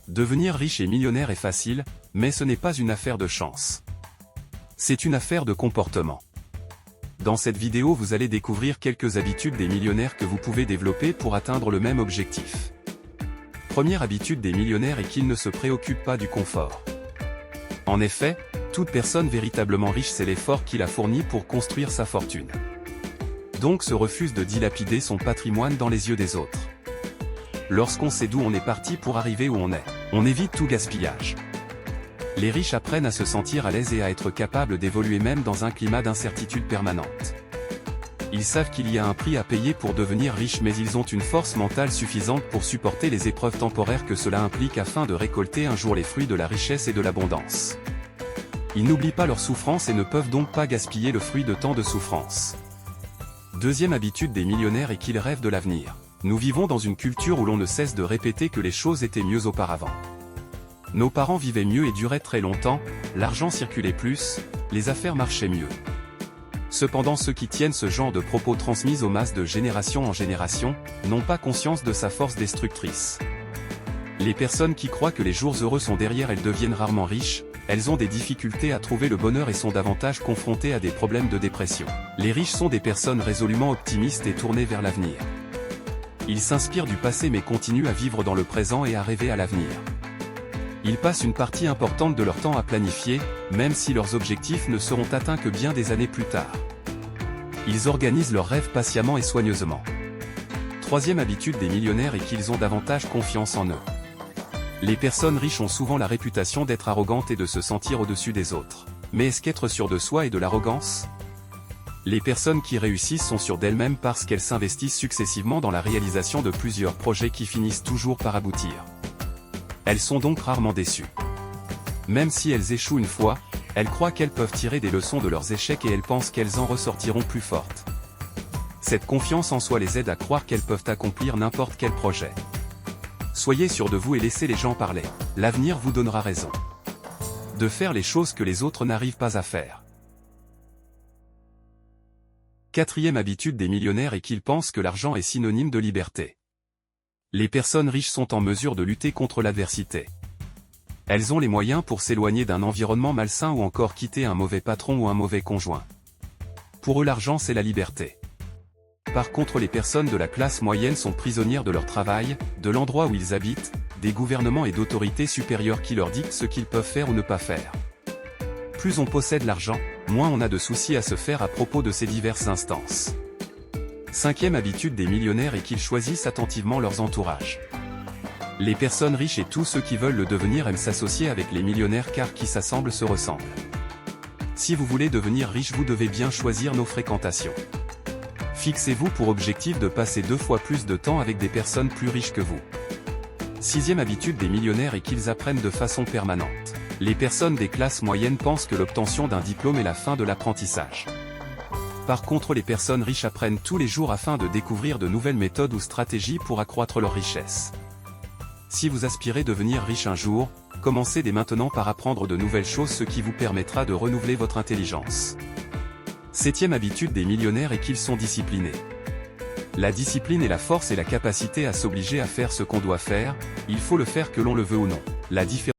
Devenir riche et millionnaire est facile, mais ce n'est pas une affaire de chance. C'est une affaire de comportement. Dans cette vidéo vous allez découvrir quelques habitudes des millionnaires que vous pouvez développer pour atteindre le même objectif. Première habitude des millionnaires est qu'ils ne se préoccupent pas du confort. En effet, toute personne véritablement riche sait l'effort qu'il a fourni pour construire sa fortune. Donc se refuse de dilapider son patrimoine dans les yeux des autres. Lorsqu'on sait d'où on est parti pour arriver où on est, on évite tout gaspillage. Les riches apprennent à se sentir à l'aise et à être capables d'évoluer même dans un climat d'incertitude permanente. Ils savent qu'il y a un prix à payer pour devenir riche, mais ils ont une force mentale suffisante pour supporter les épreuves temporaires que cela implique afin de récolter un jour les fruits de la richesse et de l'abondance. Ils n'oublient pas leur souffrance et ne peuvent donc pas gaspiller le fruit de tant de souffrance. Deuxième habitude des millionnaires est qu'ils rêvent de l'avenir. Nous vivons dans une culture où l'on ne cesse de répéter que les choses étaient mieux auparavant. Nos parents vivaient mieux et duraient très longtemps, l'argent circulait plus, les affaires marchaient mieux. Cependant ceux qui tiennent ce genre de propos transmis aux masses de génération en génération, n'ont pas conscience de sa force destructrice. Les personnes qui croient que les jours heureux sont derrière elles deviennent rarement riches, elles ont des difficultés à trouver le bonheur et sont davantage confrontées à des problèmes de dépression. Les riches sont des personnes résolument optimistes et tournées vers l'avenir. Ils s'inspirent du passé mais continuent à vivre dans le présent et à rêver à l'avenir. Ils passent une partie importante de leur temps à planifier, même si leurs objectifs ne seront atteints que bien des années plus tard. Ils organisent leurs rêves patiemment et soigneusement. Troisième habitude des millionnaires est qu'ils ont davantage confiance en eux. Les personnes riches ont souvent la réputation d'être arrogantes et de se sentir au-dessus des autres. Mais est-ce qu'être sûr de soi est de l'arrogance ? Les personnes qui réussissent sont sûres d'elles-mêmes parce qu'elles s'investissent successivement dans la réalisation de plusieurs projets qui finissent toujours par aboutir. Elles sont donc rarement déçues. Même si elles échouent une fois, elles croient qu'elles peuvent tirer des leçons de leurs échecs et elles pensent qu'elles en ressortiront plus fortes. Cette confiance en soi les aide à croire qu'elles peuvent accomplir n'importe quel projet. Soyez sûrs de vous et laissez les gens parler. L'avenir vous donnera raison. De faire les choses que les autres n'arrivent pas à faire. Quatrième habitude des millionnaires est qu'ils pensent que l'argent est synonyme de liberté. Les personnes riches sont en mesure de lutter contre l'adversité. Elles ont les moyens pour s'éloigner d'un environnement malsain ou encore quitter un mauvais patron ou un mauvais conjoint. Pour eux l'argent c'est la liberté. Par contre les personnes de la classe moyenne sont prisonnières de leur travail, de l'endroit où ils habitent, des gouvernements et d'autorités supérieures qui leur dictent ce qu'ils peuvent faire ou ne pas faire. Plus on possède l'argent, moins on a de soucis à se faire à propos de ces diverses instances. Cinquième habitude des millionnaires est qu'ils choisissent attentivement leurs entourages. Les personnes riches et tous ceux qui veulent le devenir aiment s'associer avec les millionnaires car qui s'assemblent se ressemblent. Si vous voulez devenir riche vous devez bien choisir nos fréquentations. Fixez-vous pour objectif de passer 2 fois plus de temps avec des personnes plus riches que vous. Sixième habitude des millionnaires est qu'ils apprennent de façon permanente. Les personnes des classes moyennes pensent que l'obtention d'un diplôme est la fin de l'apprentissage. Par contre les personnes riches apprennent tous les jours afin de découvrir de nouvelles méthodes ou stratégies pour accroître leur richesse. Si vous aspirez devenir riche un jour, commencez dès maintenant par apprendre de nouvelles choses, ce qui vous permettra de renouveler votre intelligence. Septième habitude des millionnaires est qu'ils sont disciplinés. La discipline est la force et la capacité à s'obliger à faire ce qu'on doit faire, il faut le faire que l'on le veut ou non. La différence